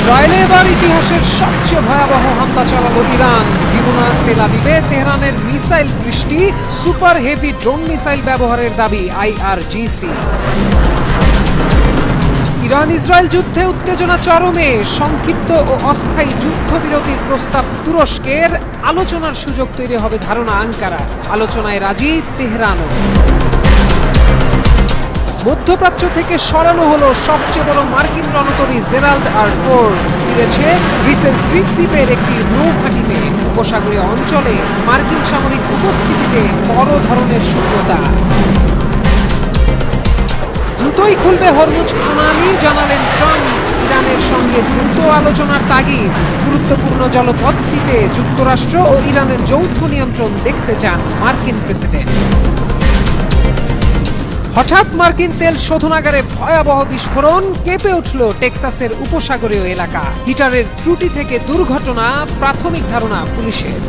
ইসরায়েলে এবার ইতিহাসের সবচেয়ে ভয়াবহ হামলা চালালো ইরান। ডিমোনা তেল আবিবে তেহরানের মিসাইল বৃষ্টি, সুপার হেভি ড্রোন মিসাইল ব্যবহারের দাবি IRGC। ইরান ইসরায়েল যুদ্ধে উত্তেজনা চরমে, সংক্ষিপ্ত ও অস্থায়ী যুদ্ধবিরতির প্রস্তাব তুরস্কের, আলোচনার সুযোগ তৈরি হবে ধারণা আঙ্কারা, আলোচনায় রাজি তেহরানও। মধ্যপ্রাচ্য থেকে সরানো হলো সবচেয়ে বড় মার্কিন রণতরী জেরাল্ড আর ফোর্ড, ফিরেছে গ্রিসের ক্রিট দ্বীপের একটি নৌঘাঁটিতে। উপসাগরীয় অঞ্চলে মার্কিন সামরিক উপস্থিতিতে বড় ধরনের শূন্যতা। দ্রুতই খুলবে হরমুজ প্রণালী, জানালেন ট্রাম্প। ইরানের সঙ্গে দ্রুত আলোচনার তাগিদ। গুরুত্বপূর্ণ জলপথটিতে যুক্তরাষ্ট্র ও ইরানের যৌথ নিয়ন্ত্রণ দেখতে চান মার্কিন প্রেসিডেন্ট। হঠাৎ মার্কিন তেল শোধনাগারে ভয়াবহ বিস্ফোরণ, কেঁপে উঠল টেক্সাসের উপসাগরীয় এলাকা। হিটারের ত্রুটি থেকে দুর্ঘটনা, প্রাথমিক ধারণা পুলিশের।